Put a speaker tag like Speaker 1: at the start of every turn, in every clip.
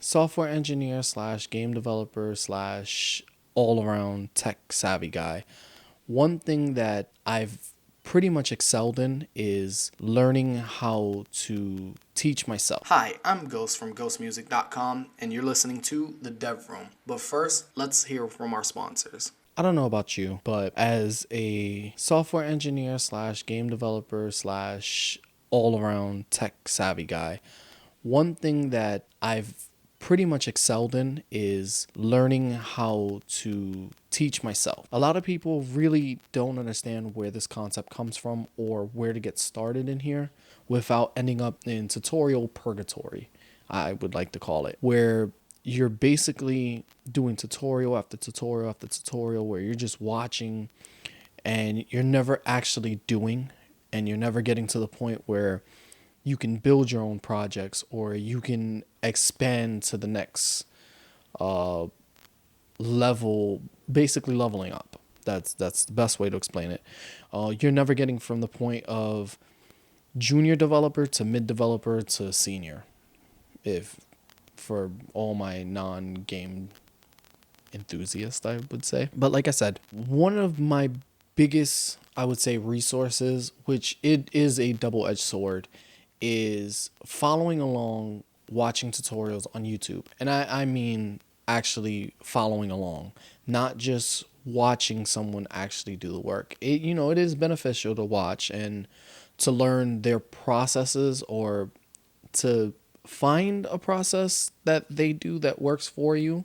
Speaker 1: software engineer slash game developer slash all around tech savvy guy, one thing that I've pretty much excelled in is learning how to teach myself. Hi, I'm Ghost from GhostszMusic.com, and you're listening to The Dev Room. But first, let's hear from our sponsors. I don't know about you, but as a software engineer slash game developer slash all around tech savvy guy, one thing that I've pretty much excelled in is learning how to teach myself. A lot of people really don't understand where this concept comes from or where to get started in here without ending up in tutorial purgatory, I would like to call it, where you're basically doing tutorial after tutorial after tutorial where you're just watching and you're never actually doing, and you're never getting to the point where you can build your own projects or you can expand to the next level, basically leveling up. That's the best way to explain it. You're never getting from the point of junior developer to mid developer to senior, if for all my non-game enthusiasts, I would say. But like I said, one of my biggest, I would say, resources, which it is a double-edged sword, is following along, watching tutorials on YouTube. And I mean actually following along, not just watching someone actually do the work. It is beneficial to watch and to learn their processes, or to find a process that they do that works for you,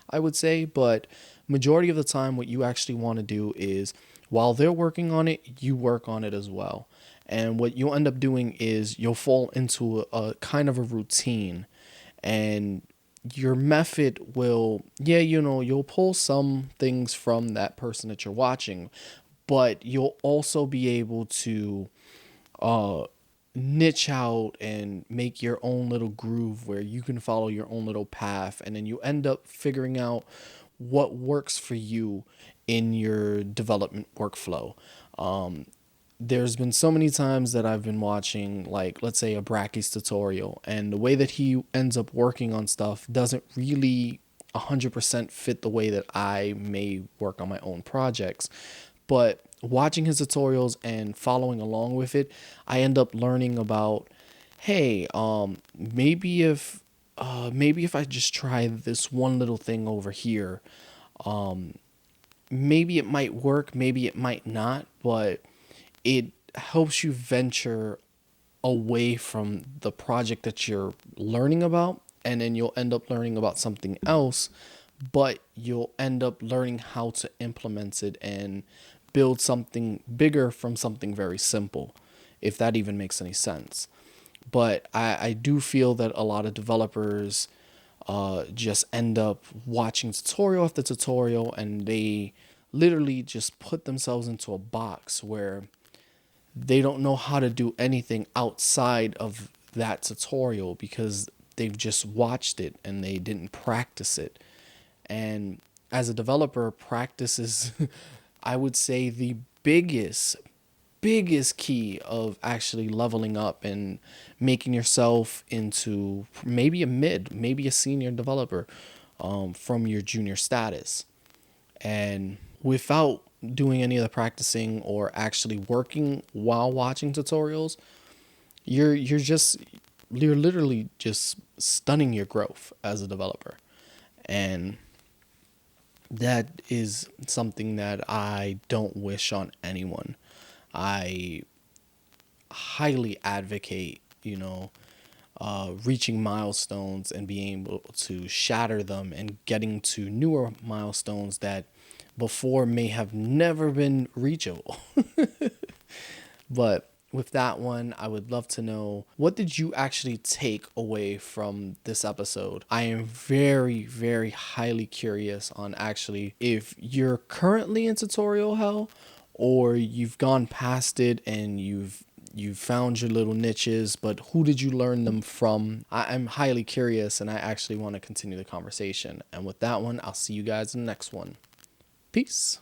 Speaker 1: I would say. But majority of the time, what you actually want to do is, while they're working on it, you work on it as well. And what you'll end up doing is you'll fall into a kind of a routine, and your method will, you'll pull some things from that person that you're watching, but you'll also be able to niche out and make your own little groove where you can follow your own little path, and then you end up figuring out what works for you in your development workflow. There's been so many times that I've been watching, like, let's say a Bracky's tutorial, and the way that he ends up working on stuff doesn't really 100% fit the way that I may work on my own projects. But watching his tutorials and following along with it, I end up learning about, hey, maybe if I just try this one little thing over here, maybe it might work, maybe it might not, but it helps you venture away from the project that you're learning about, and then you'll end up learning about something else, but you'll end up learning how to implement it and build something bigger from something very simple, if that even makes any sense. But I do feel that a lot of developers just end up watching tutorial after tutorial, and they literally just put themselves into a box where they don't know how to do anything outside of that tutorial because they've just watched it and they didn't practice it. And as a developer, practice is, I would say, the biggest key of actually leveling up and making yourself into maybe a mid, maybe a senior developer from your junior status. And without doing any of the practicing or actually working while watching tutorials, you're literally just stunning your growth as a developer. And that is something that I don't wish on anyone. I highly advocate, reaching milestones and being able to shatter them and getting to newer milestones that before may have never been reachable. But with that one, I would love to know, what did you actually take away from this episode? I am very, very highly curious on actually if you're currently in tutorial hell, or you've gone past it and you've found your little niches, but who did you learn them from? I'm highly curious, and I actually want to continue the conversation. And with that one, I'll see you guys in the next one. Peace.